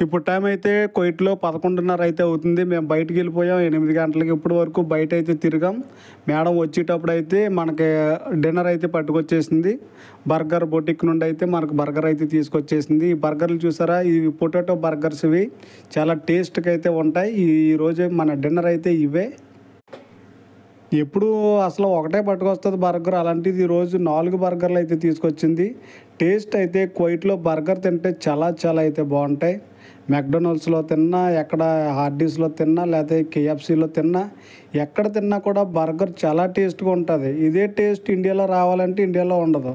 ఇప్పుడు టైం అయితే కువైట్లో 11:30 అయితే అవుతుంది. మేము బయటికి వెళ్ళిపోయాం 8 గంటలకి. ఇప్పటి వరకు బయట అయితే తిరిగాం. మేడం వచ్చేటప్పుడు అయితే మనకి డిన్నర్ అయితే పట్టుకొచ్చేసింది. బర్గర్ బొటిక్ నుండి అయితే మనకు బర్గర్ అయితే తీసుకొచ్చేసింది. ఈ బర్గర్లు చూసారా, ఇవి పొటాటో బర్గర్స్. ఇవి చాలా టేస్ట్గా అయితే ఉంటాయి. ఈరోజు మన డిన్నర్ అయితే ఇవే. ఎప్పుడు అసలు ఒకటే పట్టుకొస్తుంది బర్గర్, అలాంటిది ఈరోజు 4 బర్గర్లు అయితే తీసుకొచ్చింది. టేస్ట్ అయితే కువైట్లో బర్గర్ తింటే చాలా చాలా అయితే బాగుంటాయి. మెక్డొనాల్డ్స్లో తిన్నా, ఎక్కడ హార్డీస్లో తిన్నా, లేకపోతే కేఎఫ్సీలో తిన్నా, ఎక్కడ తిన్నా కూడా బర్గర్ చాలా టేస్ట్గా ఉంటుంది. ఇదే టేస్ట్ ఇండియాలో రావాలంటే ఇండియాలో ఉండదు.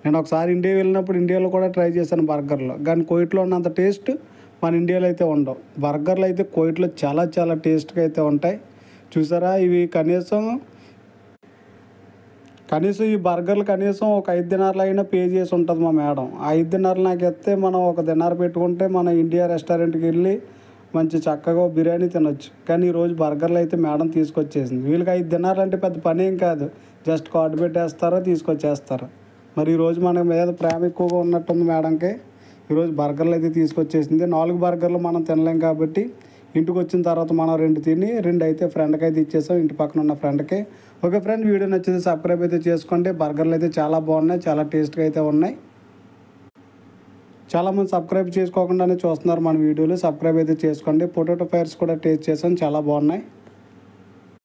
నేను ఒకసారి ఇండియా వెళ్ళినప్పుడు ఇండియాలో కూడా ట్రై చేశాను బర్గర్లో, కానీ కువైట్లో ఉన్నంత టేస్ట్ మన ఇండియాలో అయితే ఉండవు. బర్గర్లు అయితే కువైట్లో చాలా చాలా టేస్ట్గా అయితే ఉంటాయి. చూసారా, ఇవి కనీసం ఈ బర్గర్లు కనీసం ఒక 5 దినార్లు అయినా పే చేసి ఉంటుంది మా మేడం. ఆ 5 దినార్లు నాకు ఇస్తే మనం ఒక దినార్ పెట్టుకుంటే మన ఇండియా రెస్టారెంట్కి వెళ్ళి మంచి చక్కగా బిర్యానీ తినొచ్చు. కానీ ఈరోజు బర్గర్లు అయితే మేడం తీసుకొచ్చేసింది. వీళ్ళకి 5 దినార్లు అంటే పెద్ద పని ఏం కాదు, జస్ట్ కార్డు పెట్టేస్తారో తీసుకొచ్చేస్తారు. మరి ఈరోజు మన మీద ప్రేమ ఎక్కువగా ఉన్నట్టుంది మేడంకి. ఈరోజు బర్గర్లు అయితే తీసుకొచ్చేసింది. 4 బర్గర్లు మనం తినలేం కాబట్టి ఇంటికి వచ్చిన తర్వాత మనం 2 తిని 2 అయితే ఫ్రెండ్కి అయితే ఇచ్చేసాం, ఇంటి పక్కన ఉన్న ఫ్రెండ్కి. ఓకే ఫ్రెండ్, వీడియో నచ్చితే సబ్స్క్రైబ్ అయితే చేసుకోండి. బర్గర్లు అయితే చాలా బాగున్నాయి, చాలా టేస్ట్గా అయితే ఉన్నాయి. చాలామంది సబ్స్క్రైబ్ చేసుకోకుండానే చూస్తున్నారు మన వీడియోలు. సబ్స్క్రైబ్ అయితే చేసుకోండి. పొటాటో ఫ్రైస్ కూడా టేస్ట్ చేసాను, చాలా బాగున్నాయి.